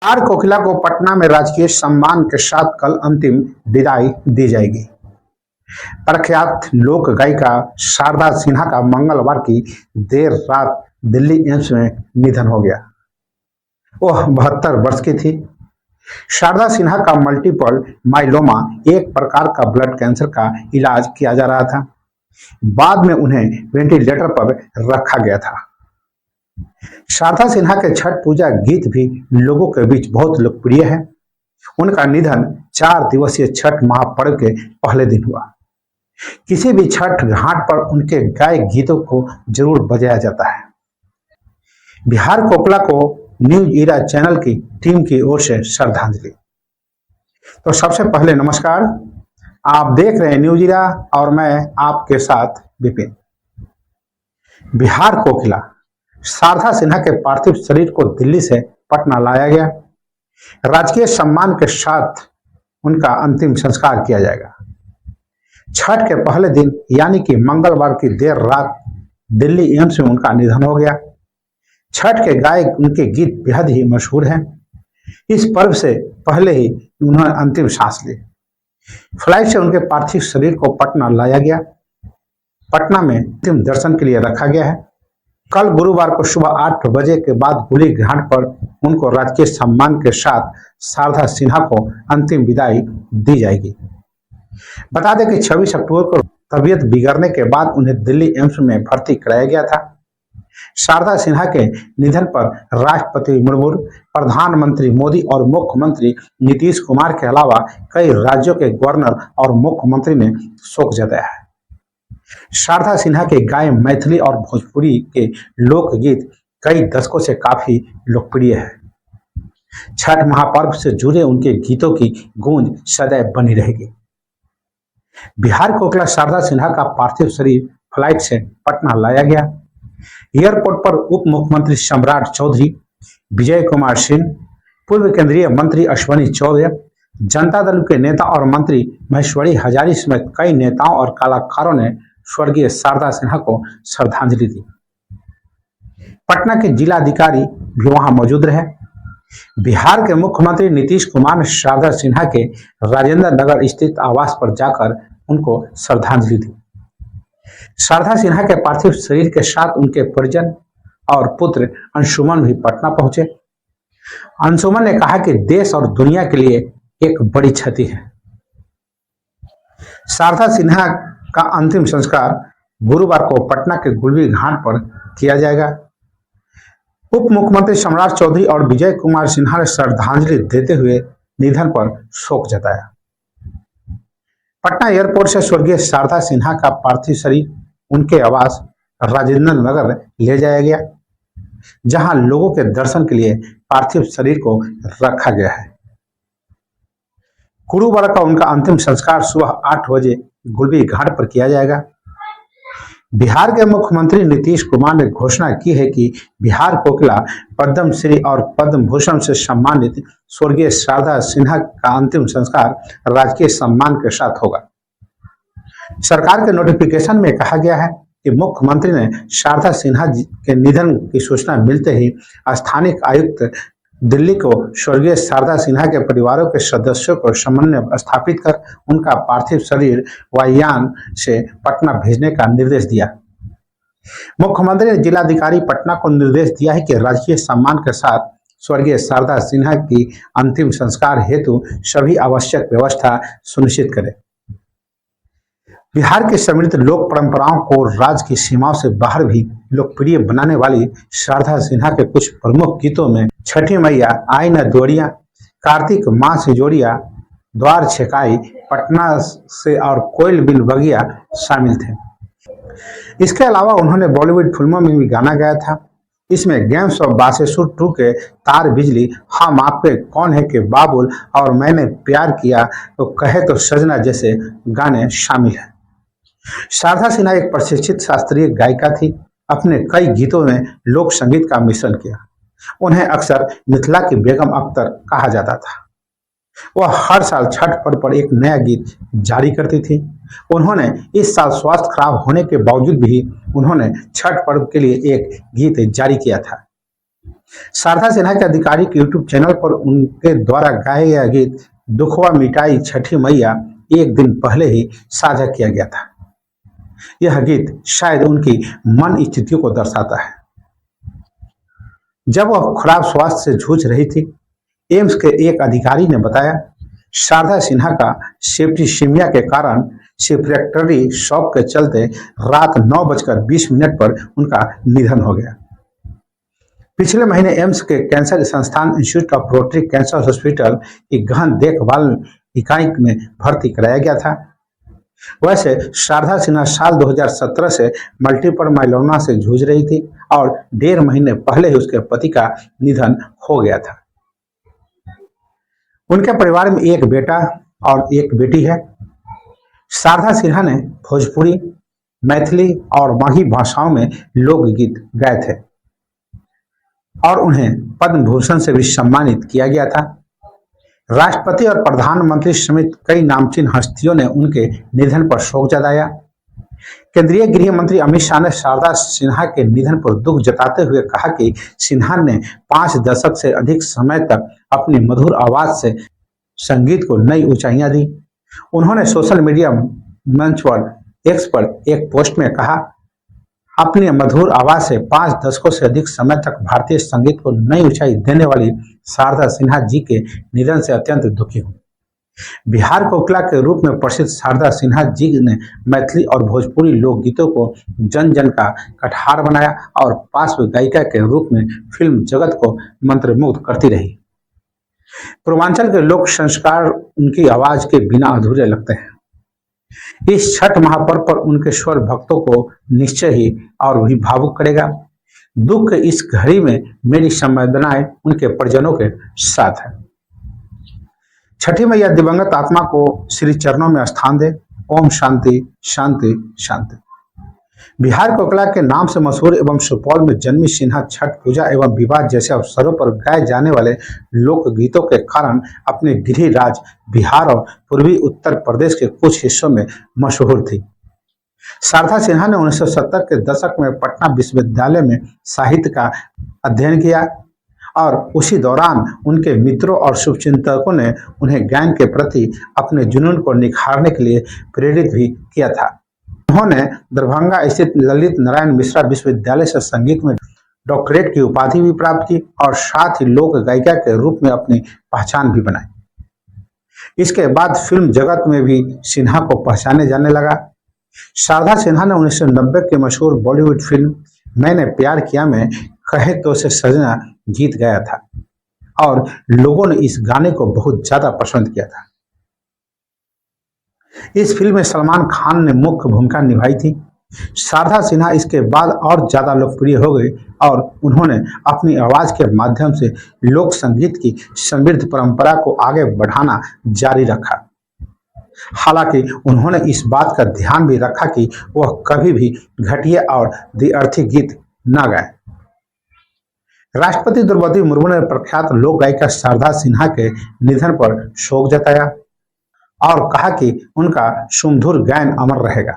Are कोकिला को पटना में राजकीय सम्मान के साथ कल अंतिम विदाई दी जाएगी। प्रख्यात लोक गायिका शारदा सिन्हा का मंगलवार की देर रात दिल्ली एम्स में निधन हो गया। वह 72 वर्ष की थी। शारदा सिन्हा का मल्टीपल माइलोमा एक प्रकार का ब्लड कैंसर का इलाज किया जा रहा था। बाद में उन्हें वेंटिलेटर पर रखा गया था। शारदा सिन्हा के छठ पूजा गीत भी लोगों के बीच बहुत लोकप्रिय है। उनका निधन 4 दिवसीय छठ महापर्व के पहले दिन हुआ। किसी भी छठ घाट पर उनके गाए गीतों को जरूर बजाया जाता है। बिहार कोकिला को न्यूज इरा चैनल की टीम की ओर से श्रद्धांजलि। तो सबसे पहले नमस्कार, आप देख रहे हैं न्यूज इरा और मैं आपके साथ विपिन। बिहार कोकिला शारदा सिन्हा के पार्थिव शरीर को दिल्ली से पटना लाया गया। राजकीय सम्मान के साथ उनका अंतिम संस्कार किया जाएगा। छठ के पहले दिन यानी कि मंगलवार की देर रात दिल्ली एम्स में उनका निधन हो गया। छठ के गाए उनके गीत बेहद ही मशहूर हैं। इस पर्व से पहले ही उन्होंने अंतिम सांस ली। फ्लाइट से उनके पार्थिव शरीर को पटना लाया गया। पटना में अंतिम दर्शन के लिए रखा गया है। कल गुरुवार को सुबह 8 बजे के बाद गुली घाट पर उनको राजकीय सम्मान के साथ शारदा सिन्हा को अंतिम विदाई दी जाएगी। बता दें कि 26 अक्टूबर को तबीयत बिगड़ने के बाद उन्हें दिल्ली एम्स में भर्ती कराया गया था। शारदा सिन्हा के निधन पर राष्ट्रपति मुर्मू, प्रधानमंत्री मोदी और मुख्यमंत्री नीतीश कुमार के अलावा कई राज्यों के गवर्नर और मुख्यमंत्री ने शोक जताया है। शारदा सिन्हा के गाए मैथिली और भोजपुरी के लोकगीत कई दशकों से काफी लोकप्रिय है। छठ महापर्व से जुड़े उनके गीतों की गूंज सदैव बनी रहेगी। बिहार कोकिला शारदा सिन्हा का पार्थिव शरीर फ्लाइट से पटना लाया गया। एयरपोर्ट पर उप मुख्यमंत्री सम्राट चौधरी, विजय कुमार सिंह, पूर्व केंद्रीय मंत्री अश्विनी चौबे, जनता दल के नेता और मंत्री महेश्वरी हजारी समेत कई नेताओं और कलाकारों ने स्वर्गीय शारदा सिन्हा को श्रद्धांजलि दी। पटना के जिलाधिकारी भी वहां मौजूद रहे। बिहार के मुख्यमंत्री नीतीश कुमार ने शारदा सिन्हा के राजेंद्र नगर स्थित आवास पर जाकर उनको श्रद्धांजलि दी। शारदा सिन्हा के पार्थिव शरीर के साथ उनके परिजन और पुत्र अंशुमन भी पटना पहुंचे। अंशुमन ने कहा कि देश और दुनिया के लिए एक बड़ी क्षति है। शारदा सिन्हा का अंतिम संस्कार गुरुवार को पटना के गुलबी घाट पर किया जाएगा। उप मुख्यमंत्री सम्राट चौधरी और विजय कुमार सिन्हा ने श्रद्धांजलि देते हुए निधन पर शोक जताया। पटना एयरपोर्ट से स्वर्गीय शारदा सिन्हा का पार्थिव शरीर उनके आवास राजेंद्र नगर ले जाया गया, जहां लोगों के दर्शन के लिए पार्थिव शरीर को रखा गया है। गुरुवार का उनका अंतिम संस्कार सुबह 8 बजे गुलबी घाट पर किया जाएगा। बिहार के मुख्यमंत्री नीतीश कुमार ने घोषणा की है कि बिहार कोकिला पद्म श्री और पद्म भूषण से सम्मानित स्वर्गीय शारदा सिन्हा का अंतिम संस्कार राजकीय सम्मान के साथ होगा। सरकार के नोटिफिकेशन में कहा गया है कि मुख्यमंत्री ने शारदा सिन्हा के निधन की सूचना मिलते ही स्थानीय आयुक्त दिल्ली को स्वर्गीय शारदा सिन्हा के परिवारों के सदस्यों को समन्वय स्थापित कर उनका पार्थिव शरीर वायुयान से पटना भेजने का निर्देश दिया। मुख्यमंत्री ने जिलाधिकारी पटना को निर्देश दिया है कि राजकीय सम्मान के साथ स्वर्गीय शारदा सिन्हा की अंतिम संस्कार हेतु सभी आवश्यक व्यवस्था सुनिश्चित करें। बिहार की समृद्ध लोक परंपराओं को राज्य की सीमाओं से बाहर भी लोकप्रिय बनाने वाली शारदा सिन्हा के कुछ प्रमुख गीतों में छठी मैया आई न दोड़िया, कार्तिक माँ से जोड़िया, द्वार छेकाई, पटना से और कोयल बिन बगिया शामिल थे। इसके अलावा उन्होंने बॉलीवुड फिल्मों में भी गाना गाया था। इसमें गेम्स ऑफ बासेसुर 2 के तार बिजली, हम आपके कौन है के बाबुल और मैंने प्यार किया तो कहे तो सजना जैसे गाने शामिल हैं। शारदा सिन्हा एक प्रशिक्षित शास्त्रीय गायिका थी। अपने कई गीतों में लोक संगीत का मिश्रण किया। उन्हें अक्सर मिथिला की बेगम अख्तर कहा जाता था। वह हर साल छठ पर्व पर एक नया गीत जारी करती थी। उन्होंने इस साल स्वास्थ्य खराब होने के बावजूद भी उन्होंने छठ पर्व के लिए एक गीत जारी किया था। शारदा सिन्हा के आधिकारिक यूट्यूब चैनल पर उनके द्वारा गाया गया गीत दुखवा मिटाई छठी मैया एक दिन पहले ही साझा किया गया था। यह गीत शायद उनकी मन स्थितियों को दर्शाता है। जब वह खराब स्वास्थ्य से जूझ रही थी, एम्स के एक अधिकारी ने बताया, शारदा सिन्हा का सेप्टिसिमिया के कारण रेस्पिरेटरी शॉक के चलते रात 9:20 पर उनका निधन हो गया। पिछले महीने एम्स के कैंसर संस्थान institute of rotary cancer hospital की गहन देखभाल इकाई में भर्ती कराया गया था। वैसे शारदा सिन्हा साल 2017 से मल्टीपल माइलोमा से जूझ रही थी और 1.5 महीने पहले ही उसके पति का निधन हो गया था। उनके परिवार में एक बेटा और एक बेटी है। शारदा सिन्हा ने भोजपुरी, मैथिली और माघी भाषाओं में लोकगीत गाए थे और उन्हें पद्म भूषण से भी सम्मानित किया गया था। राष्ट्रपति और प्रधानमंत्री समेत कई नामचीन हस्तियों ने उनके निधन पर शोक जताया। केंद्रीय गृह मंत्री अमित शाह ने शारदा सिन्हा के निधन पर दुख जताते हुए कहा कि सिन्हा ने 5 दशक से अधिक समय तक अपनी मधुर आवाज से संगीत को नई ऊंचाइयां दी। उन्होंने सोशल मीडिया मंच पर एक्स पर एक पोस्ट में कहा, अपनी मधुर आवाज से 5 दशकों से अधिक समय तक भारतीय संगीत को नई ऊंचाई देने वाली शारदा सिन्हा जी के निधन से अत्यंत दुखी हूँ। बिहार कोकिला के रूप में प्रसिद्ध शारदा सिन्हा जी ने मैथिली और भोजपुरी लोकगीतों को जन जन का कठार बनाया और पार्श्व गायिका के रूप में फिल्म जगत को मंत्रमुग्ध करती रही। पूर्वांचल के लोक संस्कार उनकी आवाज के बिना अधूरे लगते हैं। इस छठ महापर्व पर उनके स्वर भक्तों को निश्चय ही और भी भावुक करेगा। दुख के इस घड़ी में मेरी संवेदनाएं उनके परिजनों के साथ है। छठी मैया दिवंगत आत्मा को श्री चरणों में स्थान दे। ओम शांति शांति शांति। बिहार कोकिला के नाम से मशहूर एवं सुपौल में जन्मी सिन्हा छठ पूजा एवं विवाह जैसे अवसरों पर गाए जाने वाले लोकगीतों के कारण अपने गृह राज्य बिहार और पूर्वी उत्तर प्रदेश के कुछ हिस्सों में मशहूर थी। शारदा सिन्हा ने 1970 के दशक में पटना विश्वविद्यालय में साहित्य का अध्ययन किया और उसी दौरान उनके मित्रों और शुभचिंतकों ने उन्हें गायन के प्रति अपने जुनून को निखारने के लिए प्रेरित भी किया था। उन्होंने दरभंगा स्थित ललित नारायण मिश्रा विश्वविद्यालय से संगीत में डॉक्टरेट की उपाधि भी प्राप्त की और साथ ही लोक गायिका के रूप में अपनी पहचान भी बनाई। इसके बाद फिल्म जगत में भी सिन्हा को पहचाने जाने लगा। शारदा सिन्हा ने 1990 के मशहूर बॉलीवुड फिल्म मैंने प्यार किया में कहे तो से सजना गीत गाया था और लोगों ने इस गाने को बहुत ज्यादा पसंद किया था। इस फिल्म में सलमान खान ने मुख्य भूमिका निभाई थी। शारदा सिन्हा इसके बाद और ज्यादा लोकप्रिय हो गई और उन्होंने अपनी आवाज के माध्यम से लोक संगीत की समृद्ध परंपरा को आगे बढ़ाना जारी रखा। हालांकि उन्होंने इस बात का ध्यान भी रखा कि वह कभी भी घटिया और द्व्यर्थी गीत न गाए। राष्ट्रपति द्रौपदी मुर्मू ने प्रख्यात लोक गायिका शारदा सिन्हा के निधन पर शोक जताया और कहा कि उनका सुमधुर गायन अमर रहेगा।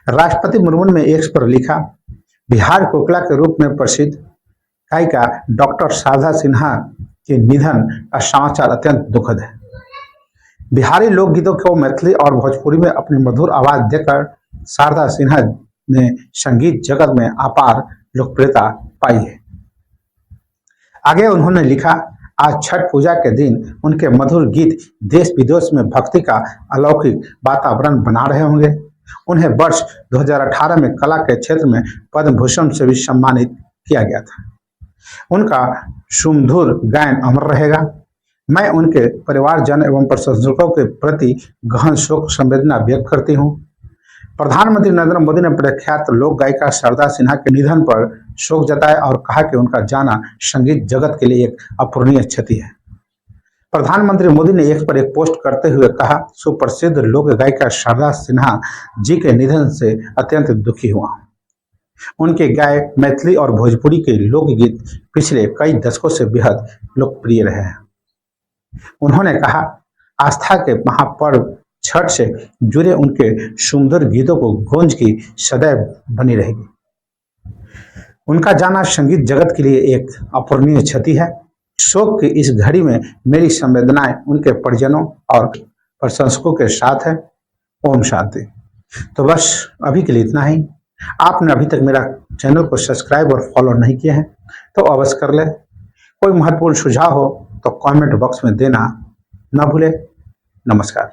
राष्ट्रपति मुर्मू ने एक्स पर लिखा, बिहार कोकिला के रूप में प्रसिद्ध गायिका डॉक्टर शारदा सिन्हा के निधन का समाचार अत्यंत दुखद है। बिहारी लोकगीतों को मैथिली और भोजपुरी में अपनी मधुर आवाज देकर शारदा सिन्हा ने संगीत जगत में अपार लोकप्रियता पाई है। आगे उन्होंने लिखा, आज छठ पूजा के दिन उनके मधुर गीत देश विदेश में भक्ति का अलौकिक वातावरण बना रहे होंगे। उन्हें वर्ष 2018 में कला के क्षेत्र में पद्म भूषण से भी सम्मानित किया गया था। उनका सुमधुर गायन अमर रहेगा। मैं उनके परिवारजन एवं प्रशंसकों के प्रति गहन शोक संवेदना व्यक्त करती हूँ। प्रधानमंत्री नरेंद्र मोदी ने प्रख्यात लोक गायिका शारदा सिन्हा के निधन पर शोक जताया और कहा कि उनका जाना संगीत जगत के लिए एक अपूरणीय क्षति है। प्रधानमंत्री मोदी ने एक पर एक पोस्ट करते हुए कहा, सुप्रसिद्ध लोक गायिका शारदा सिन्हा जी के निधन से अत्यंत दुखी हुआ। उनके गाय मैथिली और भोजपुरी के लोकगीत पिछले कई दशकों से बेहद लोकप्रिय रहे हैं। उन्होंने कहा, आस्था के महापर्व छठ से जुड़े उनके सुंदर गीतों को गूंज की सदैव बनी रहेगी। उनका जाना संगीत जगत के लिए एक अपूरणीय क्षति है। शोक की इस घड़ी में मेरी संवेदनाएं उनके परिजनों और प्रशंसकों के साथ है। ओम शांति। तो बस अभी के लिए इतना ही। आपने अभी तक मेरा चैनल को सब्सक्राइब और फॉलो नहीं किया है तो अवश्य कर ले। कोई महत्वपूर्ण सुझाव हो तो कमेंट बॉक्स में देना न भूले। नमस्कार।